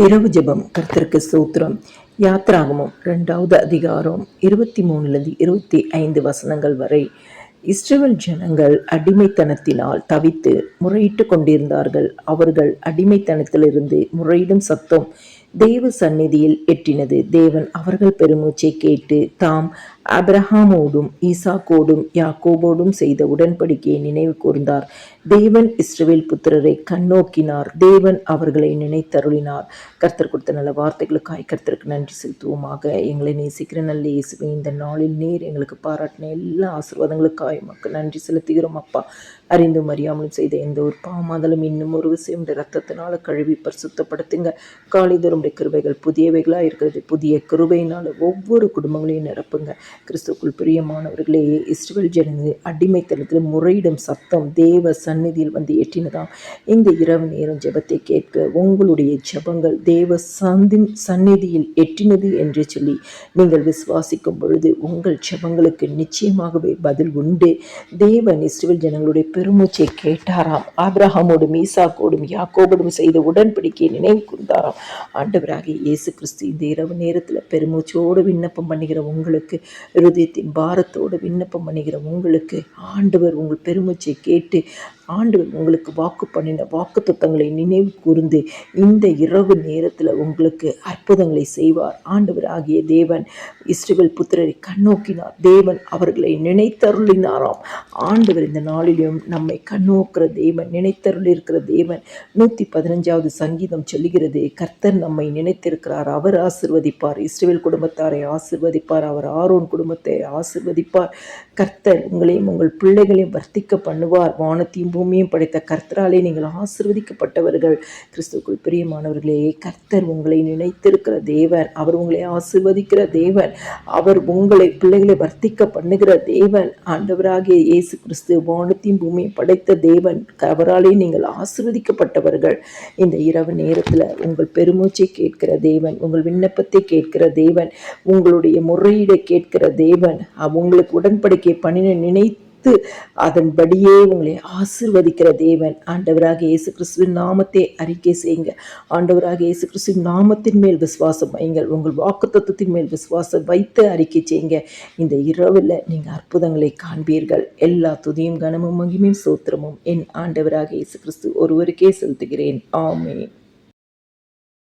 இரவு ஜெபம். கர்த்தருக்கு ஸ்தோத்திரம். யாத்ராகமம் 2வது அதிகாரம் 23-25 வரை. இஸ்ரவேல் ஜனங்கள் அடிமைத்தனத்தினால் தவித்து முறையிட்டு கொண்டிருந்தார்கள். அவர்கள் அடிமைத்தனத்திலிருந்து முறையிடும் சத்தம் தேவ சந்நிதியில் எட்டினது. தேவன் அவர்கள் பெருமூச்சை கேட்டு தாம் ஆபிரகாமோடும் ஈசாக்கோடும் யாக்கோபோடும் செய்த உடன்படிக்கையை நினைவு கூர்ந்தார். தேவன் இஸ்ரவேல் புத்திரரை கண்ணோக்கினார். தேவன் அவர்களை நினைத்தருளினார். கர்த்தர் கொடுத்த நல்ல வார்த்தைகளுக்காய் கர்த்தருக்கு நன்றி செலுத்துவோமாக. எங்களை நேசிக்கிற நல்ல இயேசுவே, இந்த நாளில் நீர் எங்களுக்கு பாராட்டின எல்லா ஆசீர்வாதங்களுக்காய் மக்கள் நன்றி செலுத்துகிறோம் அப்பா. அறிந்தும் அறியாமலும் செய்த எந்த ஒரு பாமாதலும் இன்னும் ஒரு விஷயம் ரத்தத்தினால கழுவி பரிசுத்தப்படுத்துங்க. காலைதோறும் கிருபைகள் புதியவைகளாக இருக்கிறது. புதிய கிருபையினால ஒவ்வொரு குடும்பங்களையும் நிரப்புங்க. கிறிஸ்துக்குள் பிரியமானவர்களே, இஸ்ரவேல் ஜனங்கள் அடிமைத்தனத்தில் முறையிடும் சத்தம் தேவ சந்நிதியில் வந்து எட்டினதாம். இந்த இரவு நேரம் ஜெபத்தை கேட்க உங்களுடைய ஜெபங்கள் தேவ சந்நிதியில் எட்டினது என்று சொல்லி நீங்கள் விசுவாசிக்கும் பொழுது உங்கள் ஜெபங்களுக்கு நிச்சயமாகவே பதில் உண்டு. தேவன் இஸ்ரவேல் ஜனங்களுடைய பெருமூச்சை கேட்டாராம். ஆபிரகாமோடும் ஈசாக்கோடும் யாக்கோபோடும் செய்த உடன்படிக்கையை நினைவு கூர்ந்தாராம். ஆண்டவராகிய இயேசு கிறிஸ்து இந்த இரவு நேரத்தில் பெருமூச்சோடு விண்ணப்பம் பண்ணுகிற உங்களுக்கு, இருதயத்தின் பாரத்தோடு விண்ணப்பம் பண்ணுகிற உங்களுக்கு ஆண்டவர் உங்கள் பெருமூச்சை கேட்டு ஆண்டவர் உங்களுக்கு வாக்கு பண்ணின வாக்கு தத்தங்களை நினைவு கூர்ந்து இந்த இரவு நேரத்தில் உங்களுக்கு அற்புதங்களை செய்வார். ஆண்டவர் ஆகிய தேவன் இஸ்ரவேல் புத்திரரை கண்ணோக்கினார். தேவன் அவர்களை நினைத்தருளினாராம். ஆண்டவர் இந்த நாளிலும் நம்மை கண்ணோக்கிற தேவன், நினைத்தருள் இருக்கிற தேவன். 115வது சங்கீதம் சொல்லுகிறது, கர்த்தர் நம்மை நினைத்திருக்கிறார், அவர் ஆசிர்வதிப்பார். இஸ்ரவேல் குடும்பத்தாரை ஆசிர்வதிப்பார், அவர் ஆரோன் குடும்பத்தை ஆசிர்வதிப்பார். கர்த்தர் உங்களையும் உங்கள் பிள்ளைகளையும் வர்த்திக்க பண்ணுவார். வானத்தையும் பூமியும் படைத்த கர்த்தராலே நீங்கள் ஆசிர்வதிக்கப்பட்டவர்கள். கிறிஸ்துக்குள் பிரியமானவர்களே, கர்த்தர் உங்களை நினைத்திருக்கிற தேவன், அவர் உங்களை ஆசிர்வதிக்கிற தேவன், அவர் உங்களை பிள்ளைகளை வர்த்திக்க பண்ணுகிற தேவன். ஆண்டவராகிய இயேசு கிறிஸ்து வானத்தையும் பூமியும் படைத்த தேவன், அவராலே நீங்கள் ஆசிர்வதிக்கப்பட்டவர்கள். இந்த இரவு நேரத்தில் உங்கள் பெருமூச்சை கேட்கிற தேவன், உங்கள் விண்ணப்பத்தை கேட்கிற தேவன், உங்களுடைய முறையீடை கேட்கிற தேவன், உங்களுக்கு உடன்படிக்கை பண்ணின நினைத்து அதன்படியே உங்களை ஆசிர்வதிக்கிற தேவன். ஆண்டவராக இயேசு கிறிஸ்துவின் நாமத்தை அறிக்கை செய்யுங்க. ஆண்டவராக இயேசு கிறிஸ்துவின் நாமத்தின் மேல் விசுவாசம் வையுங்கள். உங்கள் வாக்குத்தத்தத்தின் மேல் விசுவாசம் வைத்து அறிக்கை செய்யுங்க. இந்த இரவில் நீங்கள் அற்புதங்களை காண்பீர்கள். எல்லா துதியும் கனமும் மகிமையும் ஸ்தோத்திரமும் என் ஆண்டவராக இயேசு கிறிஸ்து ஒருவருக்கே செலுத்துகிறேன். ஆமென்.